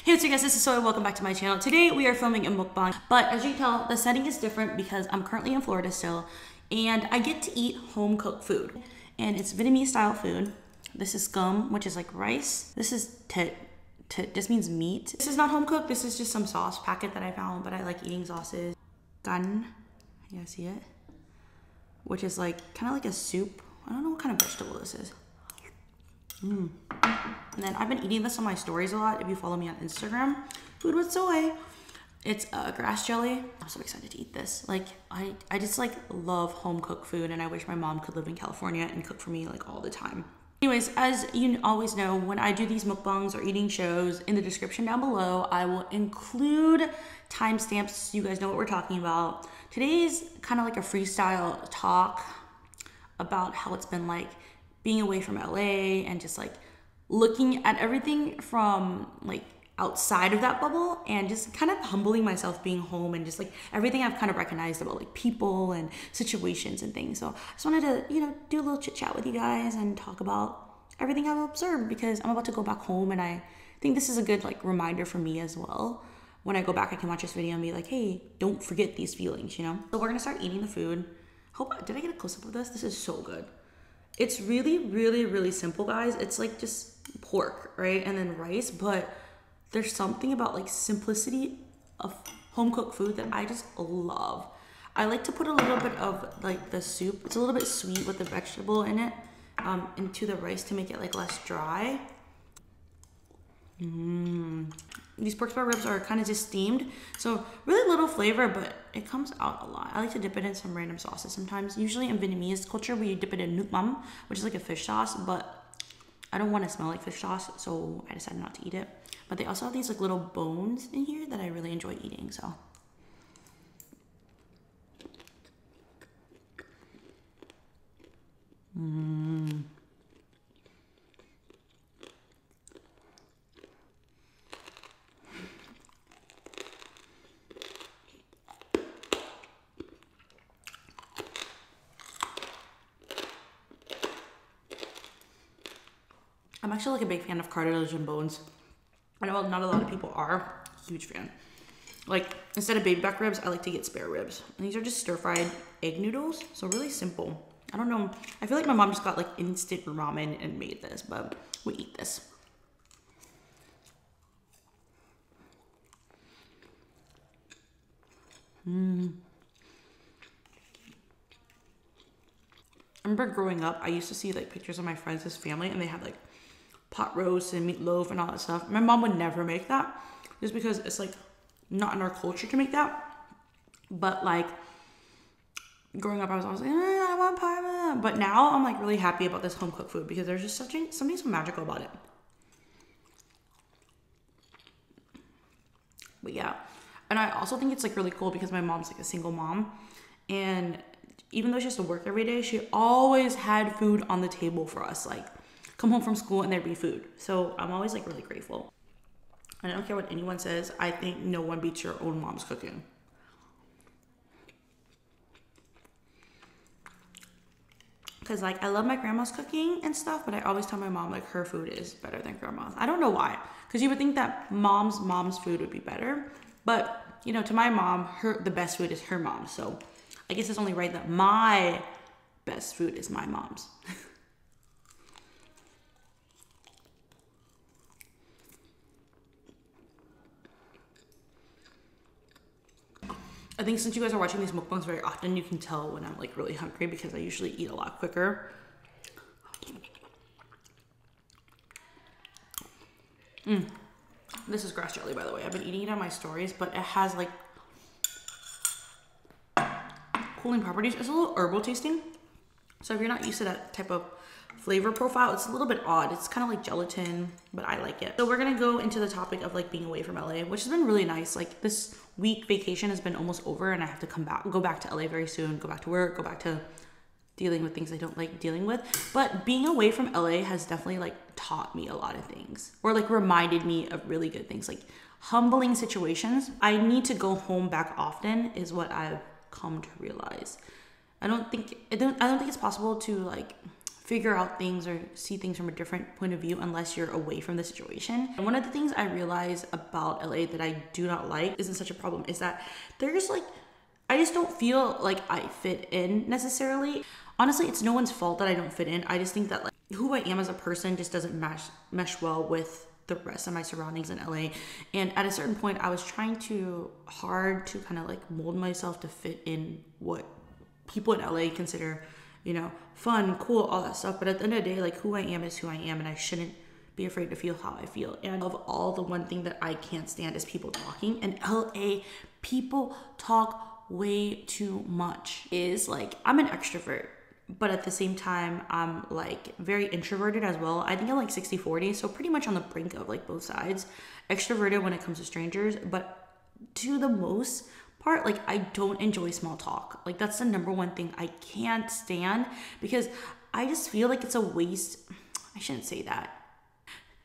Hey, what's up guys, this is Soy, welcome back to my channel. Today we are filming a mukbang, but as you can tell, the setting is different because I'm currently in Florida still, and I get to eat home-cooked food. And it's Vietnamese style food. This is scum, which is like rice. This is this means meat. This is not home-cooked, this is just some sauce packet that I found, but I like eating sauces. Gan, you guys see it? Which is like, kind of like a soup. I don't know what kind of vegetable this is. And then I've been eating this on my stories a lot. If you follow me on Instagram, FoodWithSoy. It's grass jelly. I'm so excited to eat this. Like, I just like love home cooked food, and I wish my mom could live in California and cook for me like all the time. Anyways, as you always know, when I do these mukbangs or eating shows, in the description down below, I will include timestamps so you guys know what we're talking about. Today's kind of like a freestyle talk about how it's been like being away from LA and just like looking at everything from like outside of that bubble and just kind of humbling myself being home and just like everything I've kind of recognized about like people and situations and things. So I just wanted to, you know, do a little chit chat with you guys and talk about everything I've observed because I'm about to go back home, and I think this is a good like reminder for me as well. When I go back, I can watch this video and be like, hey, don't forget these feelings, you know? So we're gonna start eating the food. Did I get a close-up of this? This is so good. It's really, really, really simple, guys. It's like just pork, right? And then rice, but there's something about like simplicity of home-cooked food that I just love. I like to put a little bit of like the soup. It's a little bit sweet with the vegetable in it, into the rice to make it like less dry. These pork spare ribs are kind of just steamed, so really little flavor, but it comes out a lot. I like to dip it in some random sauces sometimes. Usually in Vietnamese culture, we dip it in Mukbang, which is like a fish sauce, but I don't want to smell like fish sauce, so I decided not to eat it. But they also have these like little bones in here that I really enjoy eating, so. I'm actually like a big fan of cartilage and bones. I know not a lot of people are. Huge fan. Like, instead of baby back ribs, I like to get spare ribs. And these are just stir-fried egg noodles, so really simple. I don't know. I feel like my mom just got like instant ramen and made this, but we eat this. I remember growing up, I used to see like pictures of my friends' family, and they had like pot roast and meatloaf and all that stuff. My mom would never make that just because it's like not in our culture to make that. But like growing up, I was always like, I want parma. But now I'm like really happy about this home cooked food because there's just something so magical about it. But yeah, and I also think it's like really cool because my mom's like a single mom, and even though she has to work every day, she always had food on the table for us. Like, come home from school and there'd be food. So I'm always like really grateful. And I don't care what anyone says, I think no one beats your own mom's cooking. Cause like I love my grandma's cooking and stuff, but I always tell my mom like her food is better than grandma's. I don't know why. Cause you would think that mom's food would be better. But you know, to my mom, the best food is her mom's. So I guess it's only right that my best food is my mom's. I think since you guys are watching these mukbangs very often, you can tell when I'm like really hungry because I usually eat a lot quicker. This is grass jelly, by the way. I've been eating it on my stories, but it has like cooling properties. It's a little herbal tasting. So if you're not used to that type of flavor profile, it's a little bit odd. It's kind of like gelatin, but I like it. So we're gonna go into the topic of like being away from LA, which has been really nice. Like this week vacation has been almost over, and I have to go back to LA very soon, go back to work, go back to dealing with things I don't like dealing with. But being away from LA has definitely like taught me a lot of things, or like reminded me of really good things, like humbling situations. I need to go home back often is what I've come to realize. I don't think it's possible to like figure out things or see things from a different point of view unless you're away from the situation. And one of the things I realize about LA that I do not like, isn't such a problem, is that there's like, I just don't feel like I fit in necessarily. Honestly, it's no one's fault that I don't fit in. I just think that like who I am as a person just doesn't mesh well with the rest of my surroundings in LA. And at a certain point, I was trying hard to kind of like mold myself to fit in what people in LA consider, you know, fun, cool, all that stuff. But at the end of the day, like who I am is who I am, and I shouldn't be afraid to feel how I feel. And of all, the one thing that I can't stand is people talking. In LA, people talk way too much. Is like, I'm an extrovert, but at the same time, I'm like very introverted as well. I think I'm like 60-40, so pretty much on the brink of like both sides. Extroverted when it comes to strangers, but to the most part, like I don't enjoy small talk. Like that's the number one thing I can't stand, because I just feel like it's a waste. I shouldn't say that.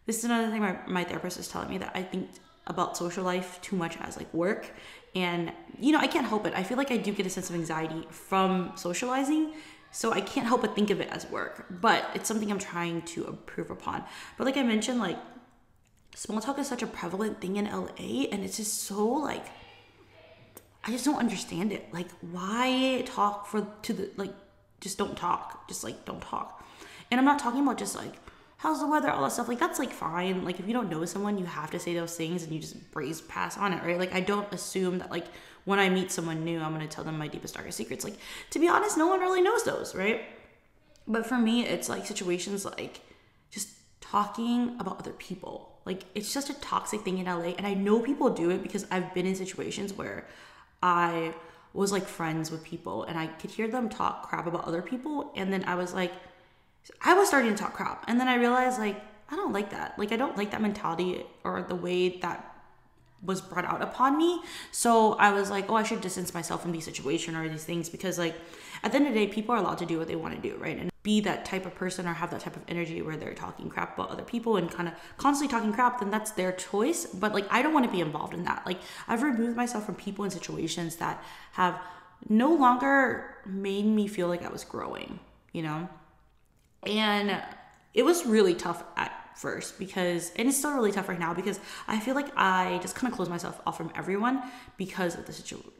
This is another thing my therapist is telling me, that I think about social life too much as like work. And you know, I can't help it. I feel like I do get a sense of anxiety from socializing, so I can't help but think of it as work, but it's something I'm trying to improve upon. But like I mentioned, like small talk is such a prevalent thing in LA, and it's just so like, I just don't understand it. Like, why talk just don't talk. Just like, don't talk. And I'm not talking about just like, how's the weather, all that stuff. Like, that's like fine. Like, if you don't know someone, you have to say those things and you just breeze pass on it, right? Like, I don't assume that like when I meet someone new, I'm going to tell them my deepest, darkest secrets. Like, to be honest, no one really knows those, right? But for me, it's like situations like just talking about other people. Like, it's just a toxic thing in LA. And I know people do it because I've been in situations where I was like friends with people and I could hear them talk crap about other people. And then I was starting to talk crap. And then I realized like, I don't like that. Like, I don't like that mentality or the way that was brought out upon me. So I was like, oh, I should distance myself from these situations or these things, because like at the end of the day, people are allowed to do what they want to do, right? And be that type of person or have that type of energy where they're talking crap about other people and kind of constantly talking crap, then that's their choice. But like, I don't want to be involved in that. Like, I've removed myself from people and situations that have no longer made me feel like I was growing, you know? And it was really tough at first and it's still really tough right now, because I feel like I just kind of closed myself off from everyone because of the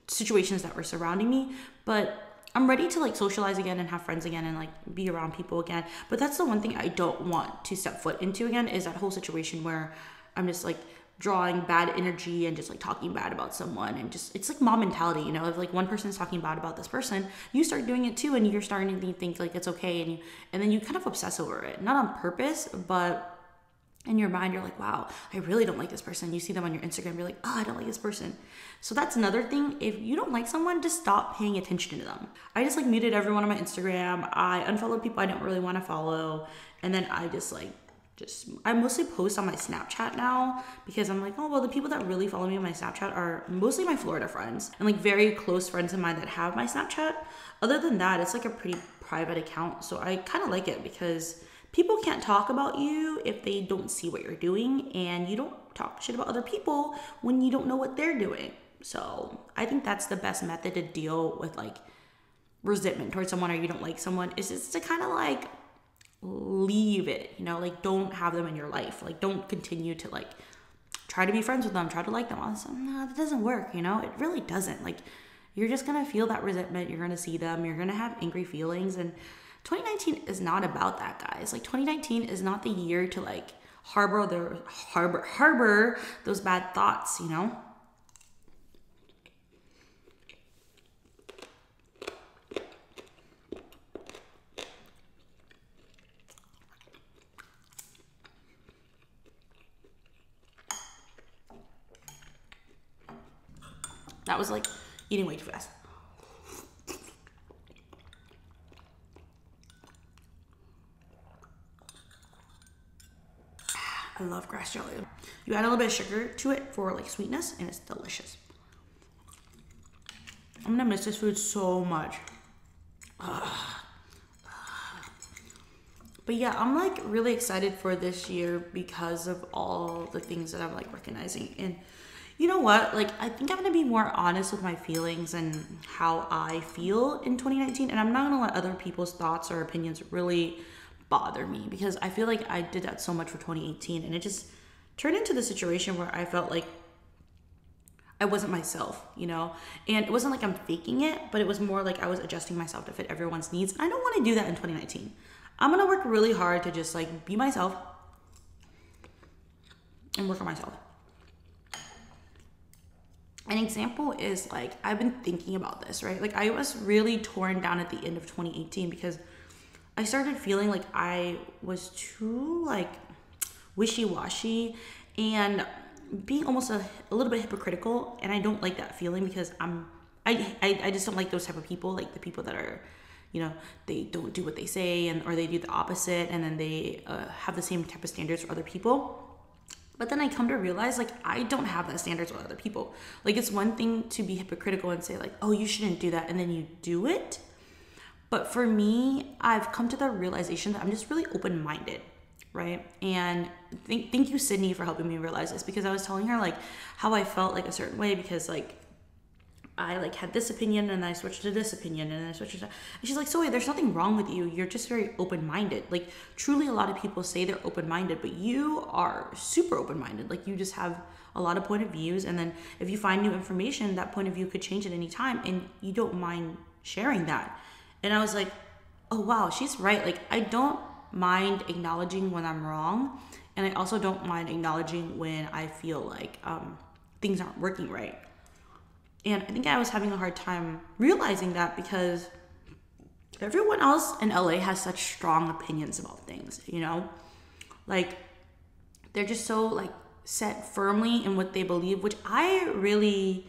situations that were surrounding me. But I'm ready to like socialize again and have friends again and like be around people again. But that's the one thing I don't want to step foot into again, is that whole situation where I'm just like drawing bad energy and just like talking bad about someone, and just, it's like mob mentality, you know, if like one person's talking bad about this person, you start doing it too, and you're starting to think like it's okay, and then you kind of obsess over it, not on purpose, but in your mind, you're like, wow, I really don't like this person. You see them on your Instagram, you're like, oh, I don't like this person. So that's another thing. If you don't like someone, just stop paying attention to them. I just like muted everyone on my Instagram. I unfollowed people I don't really want to follow. And then I I mostly post on my Snapchat now, because I'm like, oh, well, the people that really follow me on my Snapchat are mostly my Florida friends and like very close friends of mine that have my Snapchat. Other than that, it's like a pretty private account. So I kind of like it, because people can't talk about you if they don't see what you're doing, and you don't talk shit about other people when you don't know what they're doing. So I think that's the best method to deal with like resentment towards someone, or you don't like someone, is just to kind of like leave it, you know, like don't have them in your life. Like, don't continue to like try to be friends with them, try to like them. No, that doesn't work, you know, it really doesn't. Like, you're just gonna feel that resentment, you're gonna see them, you're gonna have angry feelings, and 2019 is not about that, guys. Like, 2019 is not the year to like harbor those bad thoughts, you know? That was like eating way too fast. I love grass jelly. You add a little bit of sugar to it for like sweetness, and it's delicious. I'm gonna miss this food so much. But yeah, I'm like really excited for this year because of all the things that I'm like recognizing. And you know what? Like, I think I'm gonna be more honest with my feelings and how I feel in 2019. And I'm not gonna let other people's thoughts or opinions really bother me, because I feel like I did that so much for 2018, and it just turned into the situation where I felt like I wasn't myself, you know? And it wasn't like I'm faking it, but it was more like I was adjusting myself to fit everyone's needs. And I don't want to do that in 2019. I'm going to work really hard to just like be myself and work on myself. An example is like, I've been thinking about this, right? Like I was really torn down at the end of 2018 because I started feeling like I was too like wishy-washy and being almost a little bit hypocritical. And I don't like that feeling because I just don't like those type of people, like the people that are, you know, they don't do what they say, or they do the opposite, and then they have the same type of standards for other people. But then I come to realize, like, I don't have that standards with other people. Like, it's one thing to be hypocritical and say, like, oh, you shouldn't do that, and then you do it. But for me, I've come to the realization that I'm just really open-minded, right? And thank you, Sydney, for helping me realize this, because I was telling her, like, how I felt, like, a certain way, because, like, I like had this opinion and then I switched to this opinion and then I switched to that. And she's like, so wait, there's nothing wrong with you. You're just very open-minded. Like truly a lot of people say they're open-minded, but you are super open-minded. Like you just have a lot of point of views. And then if you find new information, that point of view could change at any time and you don't mind sharing that. And I was like, oh wow, she's right. Like I don't mind acknowledging when I'm wrong. And I also don't mind acknowledging when I feel like things aren't working right. And I think I was having a hard time realizing that because everyone else in LA has such strong opinions about things, you know? Like, they're just so, like, set firmly in what they believe, which I really,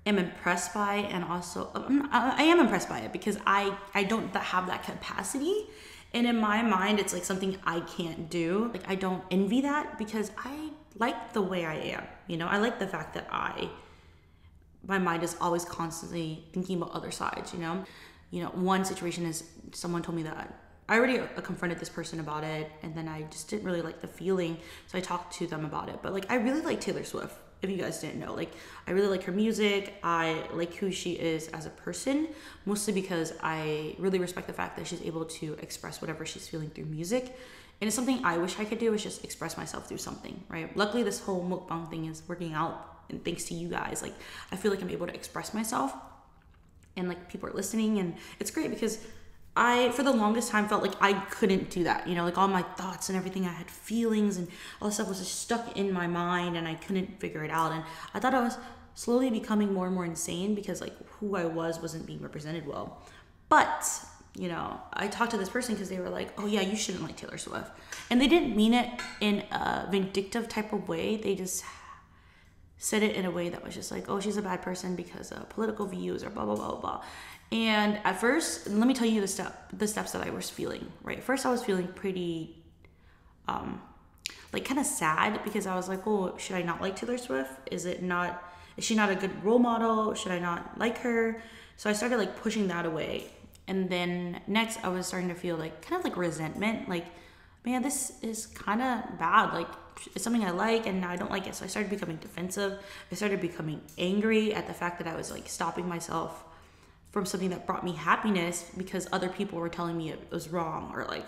am impressed by. And also, I am impressed by it because I don't have that capacity. And in my mind, it's, like, something I can't do. Like, I don't envy that because I like the way I am, you know? I like the fact that my mind is always constantly thinking about other sides, you know? You know, one situation is someone told me that I already confronted this person about it, and then I just didn't really like the feeling, so I talked to them about it. But like, I really like Taylor Swift, if you guys didn't know. Like, I really like her music. I like who she is as a person, mostly because I really respect the fact that she's able to express whatever she's feeling through music. And it's something I wish I could do, is just express myself through something, right? Luckily, this whole mukbang thing is working out. And thanks to you guys, like I feel like I'm able to express myself and like people are listening, and it's great because I for the longest time felt like I couldn't do that, you know, like all my thoughts and everything, I had feelings and all this stuff was just stuck in my mind and I couldn't figure it out. And I thought I was slowly becoming more and more insane because like who I wasn't being represented well. But you know, I talked to this person because they were like, oh yeah, you shouldn't like Taylor Swift, and they didn't mean it in a vindictive type of way. They just said it in a way that was just like, oh, she's a bad person because of political views or blah, blah, blah, blah. And at first, let me tell you the steps that I was feeling, right? First, I was feeling pretty, like kind of sad because I was like, oh, should I not like Taylor Swift? Is she not a good role model? Should I not like her? So I started like pushing that away. And then next I was starting to feel like kind of like resentment, like, man, this is kind of bad. Like, it's something I like and now I don't like it. So I started becoming defensive. I started becoming angry at the fact that I was like stopping myself from something that brought me happiness because other people were telling me it was wrong, or like,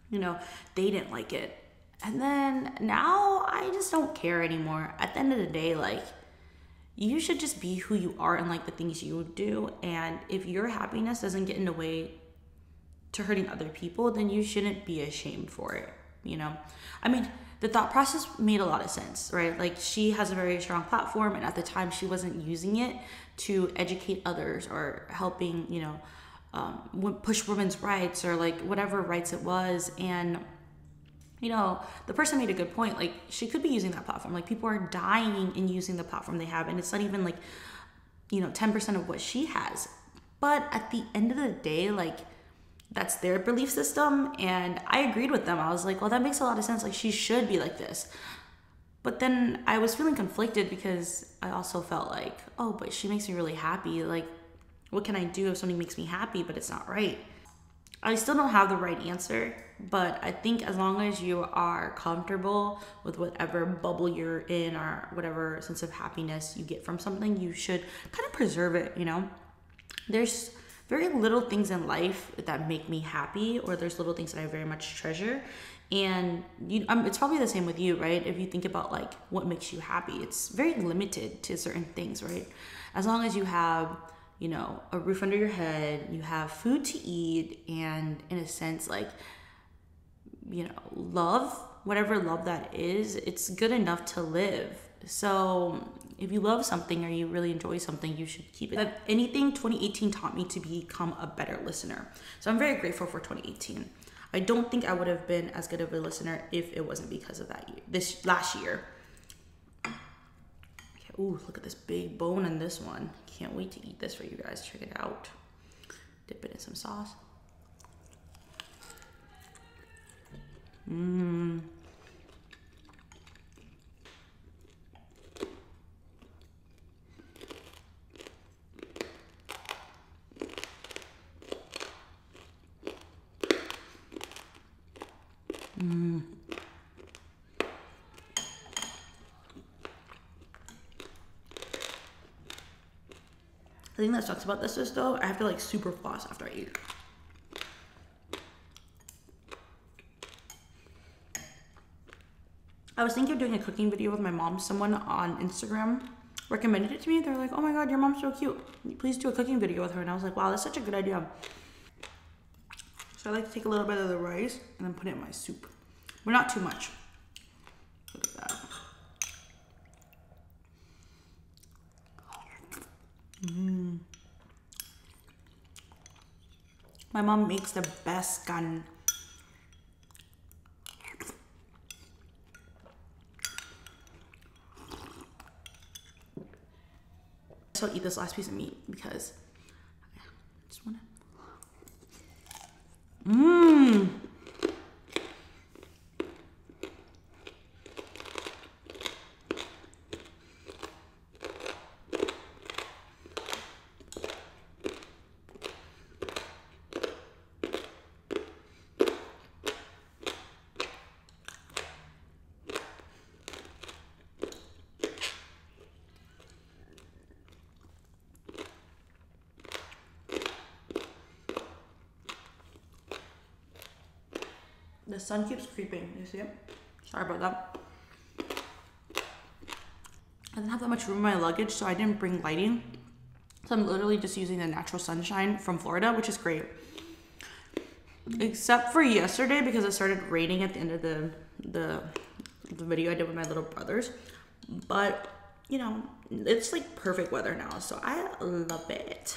you know, they didn't like it. And then now I just don't care anymore. At the end of the day, like, you should just be who you are and like the things you do. And if your happiness doesn't get in the way to hurting other people, then you shouldn't be ashamed for it, you know? I mean, the thought process made a lot of sense, right? Like, she has a very strong platform, and at the time she wasn't using it to educate others or helping, you know, push women's rights or like whatever rights it was. And, you know, the person made a good point. Like, she could be using that platform. Like, people are dying in using the platform they have, and it's not even like, you know, 10% of what she has. But at the end of the day, like, that's their belief system, and I agreed with them. I was like, well, that makes a lot of sense. Like, she should be like this. But then I was feeling conflicted because I also felt like, oh, but she makes me really happy. Like, what can I do if something makes me happy, but it's not right? I still don't have the right answer, but I think as long as you are comfortable with whatever bubble you're in or whatever sense of happiness you get from something, you should kind of preserve it, you know? There's very little things in life that make me happy, or there's little things that I very much treasure. And it's probably the same with you, right? If you think about like what makes you happy, it's very limited to certain things, right? As long as you have, you know, a roof under your head, you have food to eat, and in a sense, like, you know, love, whatever love that is, it's good enough to live. So if you love something or you really enjoy something, you should keep it. If anything, 2018 taught me to become a better listener. So I'm very grateful for 2018. I don't think I would have been as good of a listener if it wasn't because of that year, this last year. Okay, ooh, look at this big bone in this one. Can't wait to eat this for you guys. Check it out. Dip it in some sauce. Mmm. Mm. The thing that sucks about this is though, I have to like super floss after I eat. I was thinking of doing a cooking video with my mom. Someone on Instagram recommended it to me. They're like, oh my God, your mom's so cute. Please do a cooking video with her. And I was like, wow, that's such a good idea. So I like to take a little bit of the rice and then put it in my soup. But not too much. Look at that. Mm. My mom makes the best gan. So I'll eat this last piece of meat because I just wanna. Mmm. The sun keeps creeping, you see it? Sorry about that. I didn't have that much room in my luggage, so I didn't bring lighting. So I'm literally just using the natural sunshine from Florida, which is great. Except for yesterday, because it started raining at the end of the video I did with my little brothers. But, you know, it's like perfect weather now, so I love it.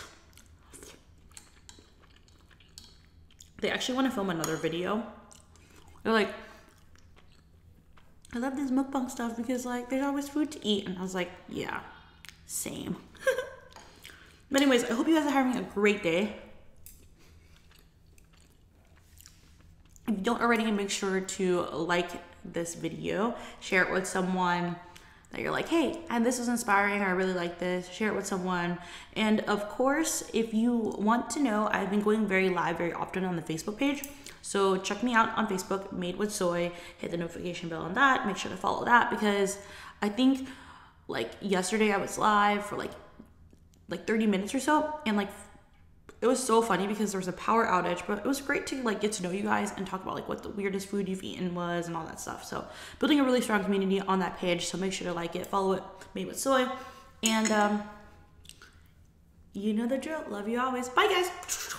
They actually want to film another video. They're like, I love this mukbang stuff because like there's always food to eat. And I was like, yeah, same. But anyways, I hope you guys are having a great day. If you don't already, make sure to like this video, share it with someone that you're like, hey, and this was inspiring, I really like this, share it with someone. And of course, if you want to know, I've been going very live very often on the Facebook page. So check me out on Facebook, Made with Soy, hit the notification bell on that, make sure to follow that, because I think like yesterday I was live for like 30 minutes or so, and like it was so funny because there was a power outage, but it was great to like get to know you guys and talk about like what the weirdest food you've eaten was and all that stuff. So building a really strong community on that page, so make sure to like it, follow it, Made with Soy, and you know the drill. Love you always. Bye guys.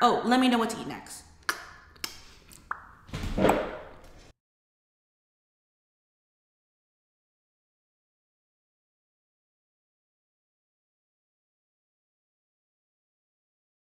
Oh, let me know what to eat next.